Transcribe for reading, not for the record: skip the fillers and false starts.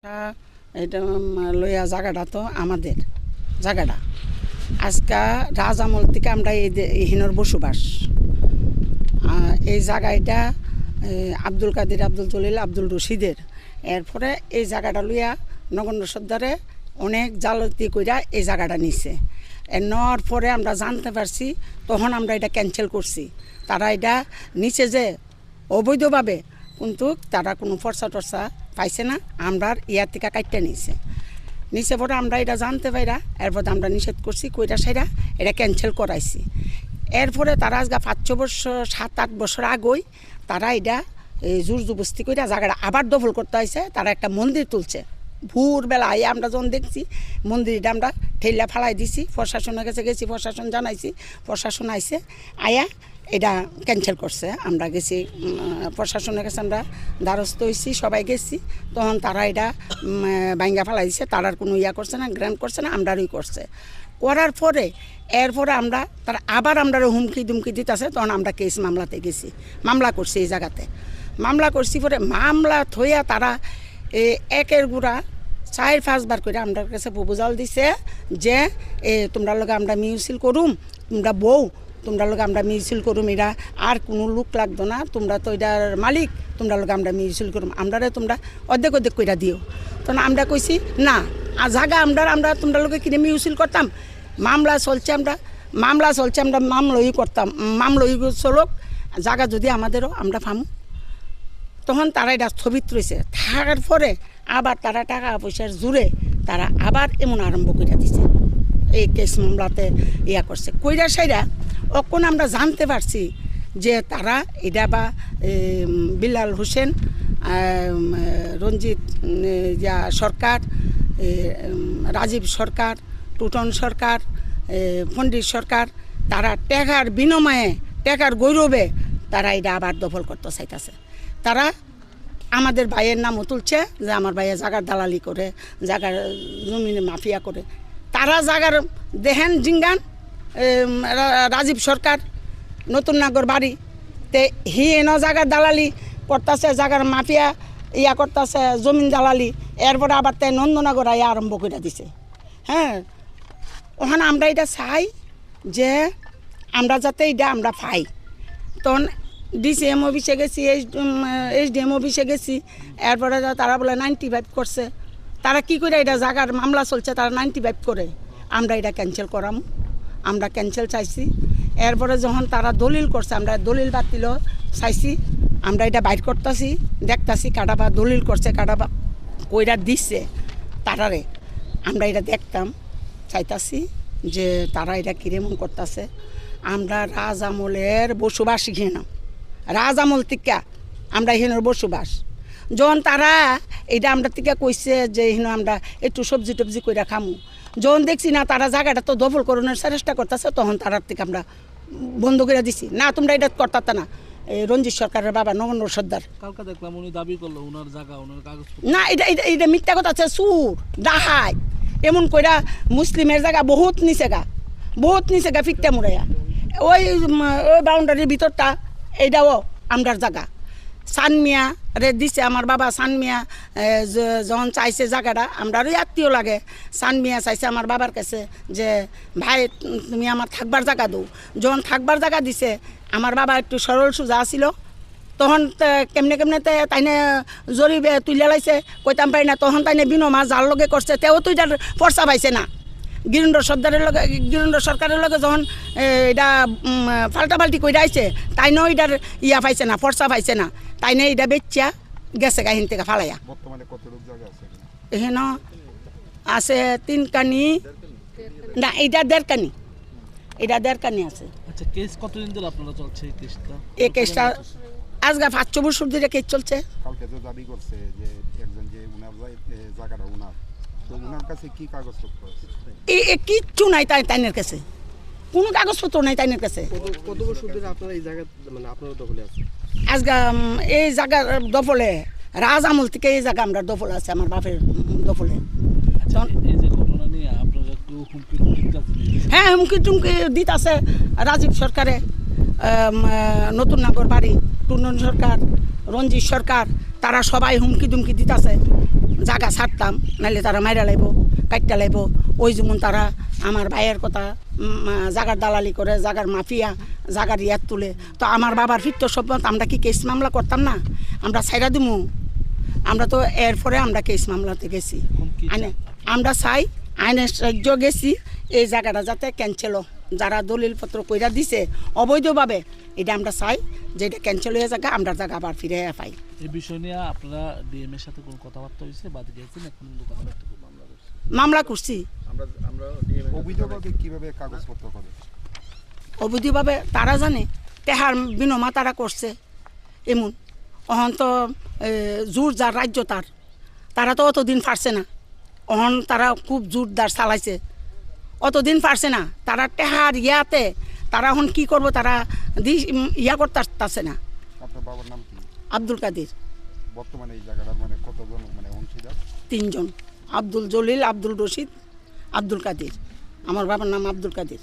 এটা লইয়া জায়গাটা তো আমাদের জায়গাটা আজকা রাজ আমল থেকে আমরা এইহিনর বসবাস। এই জায়গাটা আব্দুল কাদের, আব্দুল জলিল, আব্দুল রশিদের। এরপরে এই জায়গাটা লইয়া নগণ্য সর্দারে অনেক জালতি কইরা এই জায়গাটা নিছে। নেওয়ার পরে আমরা জানতে পারছি, তখন আমরা এটা ক্যান্সেল করছি। তারা এটা নিচে যে অবৈধভাবে, কিন্তু তারা কোনো ফর্সা টর্সা পাইছে না, আমরা ইয়ার থেকে কাটতে নিচে পরে আমরা এটা জানতে পাইরা এরপর আমরা নিষেধ করছি, কইরা সাইরা এটা ক্যান্সেল করাইছি। এরপরে তারা আজকে 5-6 বছর 7-8 বছর আগেই তারা এটা জোর জবস্তি কইরা জায়গাটা আবার দখল করতে হয়েছে। তারা একটা মন্দির তুলছে। ভোরবেলা আইয়া আমরা যখন দেখছি মন্দিরটা আমরা ঠেলা ফালাই দিছি, প্রশাসনের কাছে গেছি, প্রশাসন জানাইছি, প্রশাসন আইছে, আয়া এটা ক্যান্সেল করছে। আমরা গেছি প্রশাসনের কাছে, আমরা দ্বারস্থ হয়েছি, সবাই গেছি। তখন তারা এটা ভাঙ্গা ফেলাই দিছে। তারার কোনো ইয়া করছে না, গ্র্যান্ড করছে না, আমরারই করছে। করার পরে এরপরে আমরা তারা আবার আমরা হুমকি দুমকি দিতেছে। তখন আমরা কেস মামলাতে গেছি, মামলা করছি এই জায়গাতে। মামলা করছি পরে মামলা থইয়া তারা একের গুড়া 4-5 বার করে আমরা কাছে প্রপোজাল দিছে যে তোমরা লগে আমরা মিউছিল করুম, তোমরা বউ, তোমরা লোক আমরা মিউছিল করুম, এরা আর কোনো লোক লাগতো না, তোমরা তো এটার মালিক, তোমরা লোক আমরা মিউছিল করুম, আমরা তোমরা অর্ধেক অর্ধেক কইরা দিও। তখন আমরা কইছি না, জায়গা আমরা তোমরা লোকে কিনে মিউছিল করতাম, মামলা চলছে, আমরা মামলাই করতাম, মামলাই চলক, জায়গা যদি আমাদেরও আমরা পামু। তখন তারা এটা স্থগিত রয়েছে। থাকার পরে আবার তারা টাকা পয়সার জোরে তারা আবার এমন আরম্ভ করে দিছে, এই কেস মামলাতে ইয়া করছে। কইরা সাইরা অখন আমরা জানতে পারছি যে তারা এটা বা বিলাল হোসেন, রঞ্জিত সরকার, রাজীব সরকার, টুটন সরকার, পণ্ডিত সরকার, তারা টাকার বিনিময়ে, টাকার গৌরবে তারা এটা আবার দখল করতে চাইতেছে। তারা আমাদের ভাইয়ের নামও তুলছে যে আমার ভাইয়া জায়গার দালালি করে, জায়গার জমিনে মাফিয়া করে। তারা জায়গার দেখেন জিঙ্গান রাজীব সরকার নতুন নাগর বাড়ি তে হি এন জায়গার দালালি করতেছে, জায়গার মাফিয়া ইয়া করতেছে, জমিন দালালি। এরপরে আবার তাই নন্দনগর ইয়া আরম্ভ করে দিছে। হ্যাঁ, ওখানে আমরা এটা চাই যে আমরা যাতে এটা আমরা পাই। তখন ডিসিএম অফিসে গেছি, SDM অফিসে গেছি। এরপরে তারা বলে 95 করছে। তারা কি করে এটা জায়গার মামলা চলছে, তারা 95 করে। আমরা এটা ক্যান্সেল করাম, আমরা ক্যান্সেল চাইছি। এরপরে যখন তারা দলিল করছে, আমরা দলিল বাতিল চাইছি, আমরা এটা বাইর করতেছি, দেখতেছি কাটাবা দলিল করছে, কাটাবা কইরা দিচ্ছে তারারে। আমরা এটা দেখতাম, চাইতাছি যে তারা এটা কিরকম করতেছে। আমরা রাজ আমলের বসবাস ঘেনা, রাজ আমল থেকে আমরা এখানের বসবাস। যখন তারা এটা আমরা থেকে কইছে যে এখানে আমরা একটু সবজি টবজি কইরা খামু, যখন দেখছি না তারা জায়গাটা তো দখল করানোর চেষ্টা করতেছে, তখন তারার থেকে আমরা বন্ধ করে দিছি। না, তোমরা এটা করতে না। রঞ্জিত সরকারের বাবা নগণ্য সর্দার কালকে দেখলাম উনি দাবি করলো ওনার জায়গা, ওনার কাগজ না, এটা মিথ্যা কথা আছে, সুর ডাহাই এমন কইরা মুসলিমের জায়গা বহুত নিচে গা ফিটটা মুড়াইয়া ওই বাউন্ডারির ভিতরটা এইটাও আমরার জায়গা। সানমিয়া রে দিছে আমার বাবা, সানমিয়া যখন চাইছে জায়গাটা, আমরারই আত্মীয় লাগে। সানমিয়া চাইছে আমার বাবার কাছে যে ভাই তুমি আমার থাকবার জায়গা দাও। যখন থাকবার জায়গা দিছে, আমার বাবা একটু সরল সোজা ছিল, তখন কেমনে তাইনে জরিবে তুলে লাইছে, কইতাম পাই না। তখন তাইনে বিনমা যার লগে করছে, তেও তো এটার ফর্সা পাইছে না। গিরেন্দ্র সরকারের লগে যখন এটা পাল্টাপাল্টি কইরা আইছে, তাইনেও এটার ইয়া পাইছে না, ফর্সা পাইছে না। তাইনে এটা বেচ্চা গেছে গাহিন থেকে ফালাইয়া। এখানে আছে 3 কানি, না এটা 1.5 কানি, এটা 1.5 কানি আছে। আচ্ছা, কেস কতদিন ধরে আপনারা চলছে এই কেসটা? এই কেসটা আজকে 5-6 বছর ধরে কেস চলছে। কালকে যে দাবি করছে যে একজন যে উনার জায়গাটা উনার, তো উনার কাছে কি কাগজপত্র আছে? কিচ্ছু নাই তাইনের কাছে, কোনো কাগজপত্র নাই তাইনের কাছে। কত বছর ধরে আপনারা এই জায়গা মানে আপনারা দখলে আছে? আজকে এই জায়গার দফলে রাজ আমল থেকে এই জায়গা আমরা দফলে আছে, আমার বাপের দফলে। এই যে ঘটনা নিয়ে আপনারা একটু হুমকি দিতেছেন? হ্যাঁ, হুমকি টুমকি দিতে আছে রাজীব সরকারে, নতুন নাগর বাড়ি, টুনন সরকার, রঞ্জিত সরকার, তারা সবাই হুমকি দুমকি দিতেছে। জাগা ছাড়তাম, নাহলে তারা মাইরা লাইব, কাটটা লাইব। ওই যেমন তারা আমার ভাইয়ের কথা জাগার দালালি করে, জাগার মাফিয়া, জাগার ইয়াত তুলে। তো আমার বাবার ফিরত সম্পদ আমরা কি কেস মামলা করতাম না? আমরা ছাইরা দিমু? আমরা তো এরপরে আমরা কেস মামলাতে গেছি। এখন কি আইনে আমরা চাই আইনের সাহায্য গেছি, এই জায়গাটা যাতে ক্যান্সেল, যারা দলিলপত্র কইরা দিছে অবৈধভাবে, এটা আমরা চাই যে এটা ক্যান্সেল হয়ে জায়গা, আমরা জায়গা আবার ফিরে পাই। এই বিষয় নিয়ে আপনারা ডিএম এর সাথে কোনো কথাবার্তা হয়েছে বা গিয়েছেন? এখন কিন্তু কথাবার্তা মামলা করছে। মামলা করছি অবৈধভাবে কিভাবে কাগজপত্র করে? অবৈধভাবে তারা জানে, তেহার বিনমা তারা করছে এমন। অহন তো জোর যার রাজ্য তারা তো অতদিন পারছে না। অহন তারা খুব জোরদার চালাইছে, অতদিন পারছে না। তারা টেহার ইয়াতে তারা এখন কি করব, তারা ইয়া করতে আসতেছে না। আপনার বাবার নাম কি? আব্দুল কাদের। বর্তমানে এই জায়গাটার মানে কতজন মানে অংশীদার? 3 জন, আব্দুল জলিল, আব্দুল রশিদ, আব্দুল কাদের। আমার বাবার নাম আব্দুল কাদের।